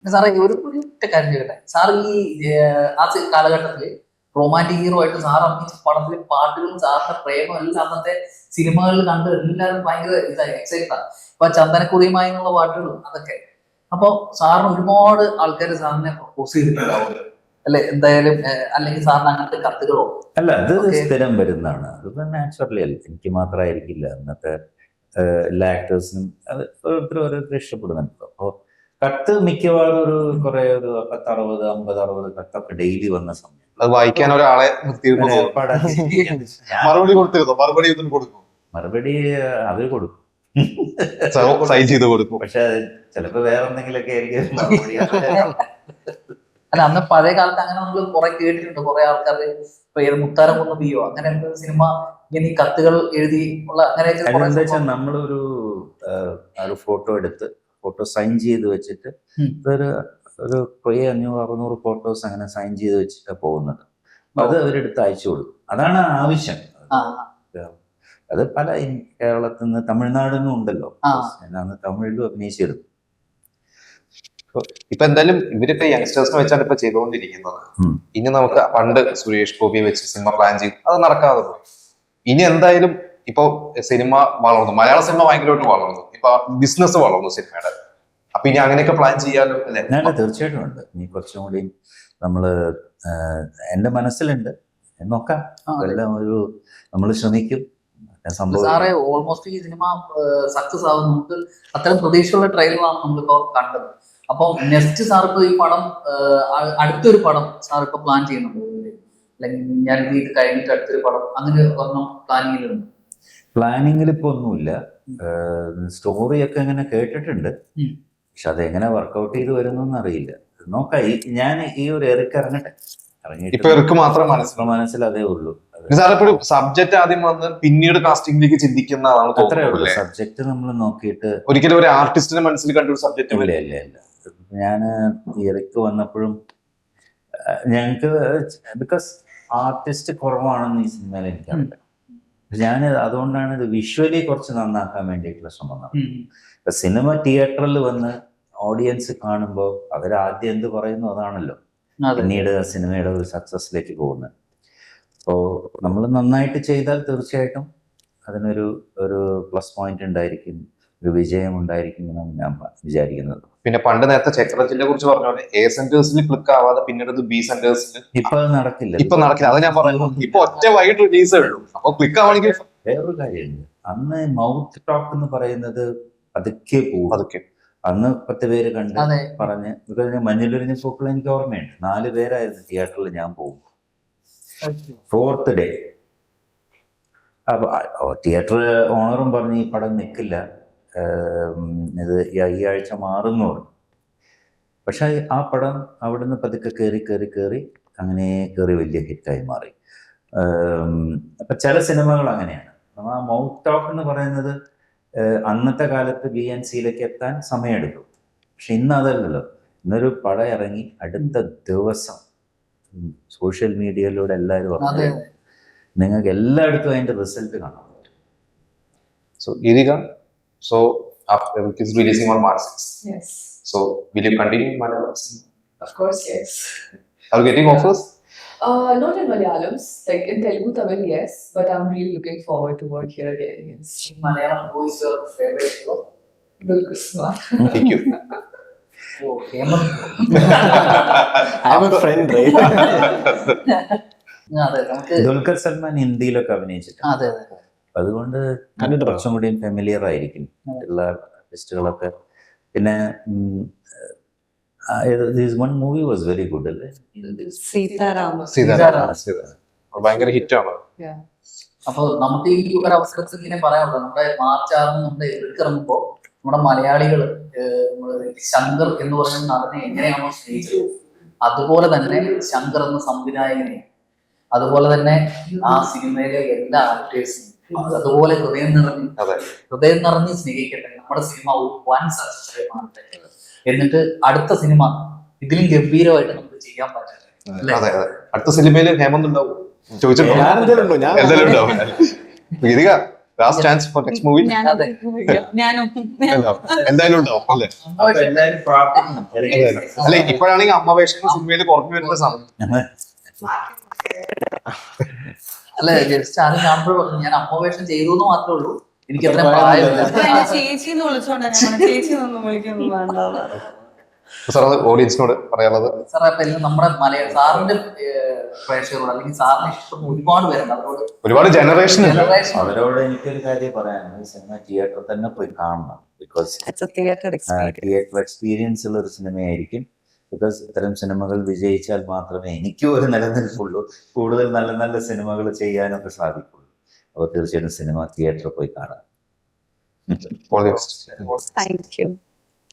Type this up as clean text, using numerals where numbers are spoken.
സാറേ ഒരു ഒറ്റ കാര്യം ചെയ്യട്ടെ സാർ ഈ ആ കാലഘട്ടത്തില് റൊമാൻറ്റിക് ഹീറോ ആയിട്ട് സാർ അഭിനയിച്ച പടത്തിലെ പാട്ടുകളും സാറിന്റെ പ്രേമം എല്ലാം അന്നത്തെ സിനിമകളിൽ കണ്ട് എല്ലാവരും ഭയങ്കര ഇതായി എക്സൈറ്റഡ് ആണ്. ഇപ്പൊ ചന്ദനക്കുറിയുമായി എന്നുള്ള പാട്ടുകളും അതൊക്കെ. അപ്പൊ സാറിന് ഒരുപാട് ആൾക്കാർ സാറിനെ പ്രപ്പോസ് ചെയ്തിട്ടുണ്ടാവും അല്ലെ? എന്തായാലും അല്ലെങ്കിൽ സാറിന് അങ്ങനത്തെ കത്തുകളോ? അല്ല, അത് സ്ഥിരം വരുന്നതാണ്. അതിപ്പോ നാച്ചുറലി അല്ല, എനിക്ക് മാത്രമായിരിക്കില്ല, അന്നത്തെ എല്ലാ ആക്ടേഴ്സിനും അത് ഓരോരുത്തരും ഇഷ്ടപ്പെടുന്നുണ്ട്. അപ്പോൾ കത്ത് മിക്കവാറും ഒരു 10, 60, 50, 60 കത്തൊക്കെ ഡെയിലി വന്ന സമയം അത് വായിക്കാൻ ഒരാളെ മറുപടി കൊടുക്കും. മറുപടി അവർ കൊടുക്കും, സൈൻ ചെയ്ത് കൊടുക്കും. പക്ഷെ ചിലപ്പോ വേറെ എന്തെങ്കിലുമൊക്കെ ആയിരിക്കും മറുപടി. അല്ല, അന്ന് പഴയ കാലത്ത് അങ്ങനെ നമ്മൾ കുറെ കേട്ടിട്ടുണ്ട്. കുറെ ആൾക്കാർ മുത്താരം കൊന്നു പിയോ അങ്ങനെ സിനിമ ഇങ്ങനെ ഈ കത്തുകൾ എഴുതി ഉള്ള അങ്ങനെയൊക്കെ. എന്താ വെച്ചാൽ നമ്മളൊരു ഫോട്ടോ സൈൻ ചെയ്ത് വെച്ചിട്ട് ഒരു 500-600 ഫോട്ടോസ് അങ്ങനെ സൈൻ ചെയ്ത് വെച്ചിട്ട് പോകുന്നത്. അത് അവരെടുത്ത് അയച്ചു കൊടുക്കും. അതാണ് ആവശ്യം. അത് പല കേരളത്തിൽ നിന്ന് തമിഴ്നാടിനും ഉണ്ടല്ലോ, ഞാൻ തമിഴിലും അഭിനയിച്ചിരുന്നു. ഇപ്പൊ എന്തായാലും ഇവരിപ്പോ യങ്സ്റ്റേഴ്സിനെ വെച്ചാണ് ഇപ്പൊ ചെയ്തുകൊണ്ടിരിക്കുന്നത്. ഇനി നമുക്ക് പണ്ട് സുരേഷ് ഗോപിയെ വെച്ച് സിനിമ പ്ലാൻ ചെയ്തു, അത് നടക്കാതെ പോയി. ഇനി എന്തായാലും ഇപ്പൊ സിനിമ വളർന്നു, മലയാള സിനിമ ഭയങ്കരമായിട്ട് വളർന്നു, ഇപ്പൊ ബിസിനസ് വളർന്നു സിനിമയുടെ. അപ്പൊ ഇനി അങ്ങനെയൊക്കെ പ്ലാൻ ചെയ്യാലോ അല്ലെ? തീർച്ചയായിട്ടും ഉണ്ട്. ഇനി കുറച്ചും കൂടി എന്റെ മനസ്സിലുണ്ട്, നോക്കാം. എല്ലാം നമ്മൾ ശ്രമിക്കും. സാറേ, ഓൾമോസ്റ്റ് ഈ സിനിമ സക്സസ് ആവും. നമുക്ക് അത്തരം പ്രതീക്ഷയുള്ള ട്രെയിലറാണ് നമ്മളിപ്പോ കണ്ടത്. അപ്പൊ നെക്സ്റ്റ് സാർ ഇപ്പൊ ഈ പടം അടുത്തൊരു പടം സാർ ഇപ്പൊ പ്ലാൻ ചെയ്യുന്നുണ്ട്, അല്ലെങ്കിൽ ഞാൻ ഇത് കഴിഞ്ഞിട്ട് അടുത്തൊരു പടം അങ്ങനെ ഒരെണ്ണം പ്ലാനിങ്ങിലുണ്ട്? പ്ലാനിങ്ങിൽ ഇപ്പൊ ഒന്നുമില്ല. സ്റ്റോറിയൊക്കെ ഇങ്ങനെ കേട്ടിട്ടുണ്ട്, പക്ഷെ അതെങ്ങനെ വർക്കൗട്ട് ചെയ്ത് വരുന്നൊന്നും അറിയില്ല. നോക്കാം. ഞാൻ ഈ ഒരു ഇറങ്ങട്ടെ. ഇറങ്ങിയിട്ട് മാത്രം മനസ്സിൽ അതേ ഉള്ളൂ. സബ്ജക്ട് ആദ്യം വന്ന് പിന്നീട് കാസ്റ്റിംഗിലേക്ക് ചിന്തിക്കുന്നതാണ്. അത്രേ ഉള്ളൂ. സബ്ജക്ട് നമ്മൾ നോക്കിയിട്ട് ഒരിക്കലും ഒരു ആർട്ടിസ്റ്റിന്റെ മനസ്സിൽ കണ്ടൊരു സബ്ജക്ട് ഇല്ല. ഞാൻ തിയറിക്ക് വന്നപ്പോഴും ഞങ്ങൾക്ക് ബിക്കോസ് ആർട്ടിസ്റ്റ് കുറവാണെന്ന് ഈ സിനിമയിൽ എനിക്കറിയില്ല. ഞാൻ അതുകൊണ്ടാണ് ഇത് വിഷ്വലി കുറച്ച് നന്നാക്കാൻ വേണ്ടിയിട്ടുള്ള ശ്രമം നടത്തുന്നത്. ഇപ്പൊ സിനിമ തിയേറ്ററിൽ വന്ന് ഓഡിയൻസ് കാണുമ്പോൾ അവരാദ്യം എന്ത് പറയുന്നു അതാണല്ലോ പിന്നീട് സിനിമയുടെ ഒരു സക്സസിലേക്ക് പോകുന്നത്. അപ്പോൾ നമ്മൾ നന്നായിട്ട് ചെയ്താൽ തീർച്ചയായിട്ടും അതിനൊരു പ്ലസ് പോയിന്റ് ഉണ്ടായിരിക്കും, ഒരു വിജയം ഉണ്ടായിരിക്കും എന്നാണ് ഞാൻ വിചാരിക്കുന്നത്. പിന്നെ പണ്ട് നേരത്തെ ചക്രത്തിനെ കുറിച്ച് പറഞ്ഞ പോലെ A സെന്റേഴ്സിൽ ക്ലിക്ക് ആവാതെ പിന്നീട് B സെന്റേഴ്സിൽ ഇപ്പൊ നടക്കില്ല. അത് ഞാൻ പറയുന്നു. ഇപ്പൊ ഒറ്റ വൈകിട്ട് റിലീസേ ഉള്ളൂ. അപ്പൊ ക്ലിക്ക് ആവണമെങ്കിൽ വേറൊരു കാര്യമുണ്ട്. അന്ന് മൗത്ത് ടോക്ക് എന്ന് പറയുന്നത് പതുക്കെ പോകും. അന്ന് 10 പേര് കണ്ട് പറഞ്ഞ് മഞ്ഞിലൊരിഞ്ഞ പൂക്കൾ എനിക്ക് ഓർമ്മയുണ്ട്. 4 പേരായിരുന്നു തിയേറ്ററിൽ ഞാൻ പോകും. 4th ഡേ അപ്പൊ തിയേറ്റർ ഓണറും പറഞ്ഞ് ഈ പടം നിൽക്കില്ല, ഇത് ഈ ആഴ്ച മാറുന്നു പറഞ്ഞു. പക്ഷെ ആ പടം അവിടുന്ന് പതുക്കെ കയറി അങ്ങനെ വലിയ ഹിറ്റായി മാറി. അപ്പൊ ചില സിനിമകൾ അങ്ങനെയാണ്. ആ മൗത്ത് ടോക്ക് എന്ന് പറയുന്നത് അന്നത്തെ കാലത്ത് BNCയിലേക്ക് എത്താൻ സമയമെടുക്കും. പക്ഷെ ഇന്ന് അതല്ലല്ലോ. ഇന്നൊരു പടം ഇറങ്ങി അടുത്ത ദിവസം സോഷ്യൽ മീഡിയയിലൂടെ എല്ലാവരും പറഞ്ഞു നിങ്ങൾക്ക് എല്ലായിടത്തും അതിന്റെ റിസൾട്ട് കാണാൻ പറ്റും. So Irika, it is releasing on March 6th. Yes. So will you continue Malayalam? Of course, yes. Are you getting offers? Not in Malayalam, like in Telugu, Tamil, yes, but I'm really looking forward to work here again. Yes. Malayalam, who is your favorite hero? Dulquer Salmaan. Thank you. I'm a friend, right? Dulquer Salman ഹിന്ദിയിലൊക്കെ അഭിനയിച്ചിട്ടുണ്ട്. അതുകൊണ്ട് കുറച്ചും കൂടി familiar ആയിരിക്കും എല്ലാ ആർട്ടിസ്റ്റുകളൊക്കെ. പിന്നെ one movie was very good, അല്ലേ? സീതാരാമ ഭയങ്കര ഹിറ്റാണ്. അപ്പൊ നമുക്ക് ഈ ഒരു അവസരത്തിൽ ഇങ്ങനെ പറയാനുള്ളത്, നമ്മുടെ മാർച്ച് 6 നമ്മുടെ ഇറങ്ങുമ്പോ നമ്മുടെ മലയാളികൾ ശങ്കർ എന്ന് പറയുന്ന നടനെ എങ്ങനെയാണോ സ്നേഹിച്ചത്, അതുപോലെ തന്നെ ശങ്കർ എന്ന സംവിധായകനെ, അതുപോലെ തന്നെ ആ സിനിമയിലെ എല്ലാ ആക്ടേഴ്സിനും അതുപോലെ ഹൃദയം നിറഞ്ഞ് സ്നേഹിക്കട്ടെ. നമ്മുടെ സിനിമ ഒരു വൻ സക്സസ് മാറട്ടെ. എന്നിട്ട് അടുത്ത സിനിമ ഇതിലും ഗംഭീരമായിട്ട് നമുക്ക് ചെയ്യാൻ പറ്റട്ടെ. അടുത്ത സിനിമയിൽ ഹേമന്ത് ഉണ്ടാവും ചോദിച്ചിട്ടുണ്ടോ? Last chance for next movie അതെ. ഞാനും എന്തായാലും ഉണ്ടാവും അല്ലേ അമ്മ വേഷം എല്ലാവരും പ്രാർത്ഥിക്കണം അല്ലെ ഇപ്പോഴാണെങ്കിൽ അമ്മ വേഷങ്ങൾ സിനിമയിൽ കുറഞ്ഞു വരുന്ന സമയം അല്ല ജസ്റ്റ് അത് കാണുമ്പോൾ പറഞ്ഞു ഞാൻ അമ്മ വേഷം ചെയ്തു എന്ന് മാത്രമേ ഉള്ളൂ, എനിക്ക് അത്ര പ്രായമില്ല. ചേച്ചി എന്ന് വിളിച്ചോണ്ടാണ് ചേച്ചി ഒന്നും വിളിക്കുന്നു വേണ്ട. സാർ അത് ഓഡിയൻസിനോട് പറയാനുള്ളത് സാറേ അപ്പൊ എല്ലാം നമ്മുടെ സാറിന്റെ പ്രേക്ഷകരോട് അല്ലെങ്കിൽ സാറിന് ഇഷ്ടം ഒരുപാട് പേരുണ്ട്, അതുകൊണ്ട് ഒരുപാട് ജനറേഷൻ ഉണ്ട് ജനറേഷൻ അവരോട് എനിക്കൊരു കാര്യം പറയാനുണ്ട്, സിനിമ തിയേറ്ററിൽ തന്നെ പോയി കാണണം. ബിക്കോസ് തിയേറ്റർ തിയേറ്റർ എക്സ്പീരിയൻസ് ഉള്ള ഒരു സിനിമയായിരിക്കും. ബിക്കോസ് ഇത്തരം സിനിമകൾ വിജയിച്ചാൽ മാത്രമേ എനിക്കും ഒരു നിലനിൽപ്പുള്ളൂ, കൂടുതൽ നല്ല നല്ല സിനിമകൾ ചെയ്യാനൊക്കെ സാധിക്കുള്ളൂ. അപ്പോൾ തീർച്ചയായിട്ടും സിനിമ തിയേറ്ററിൽ പോയി കാണാം. All the best. Thank you.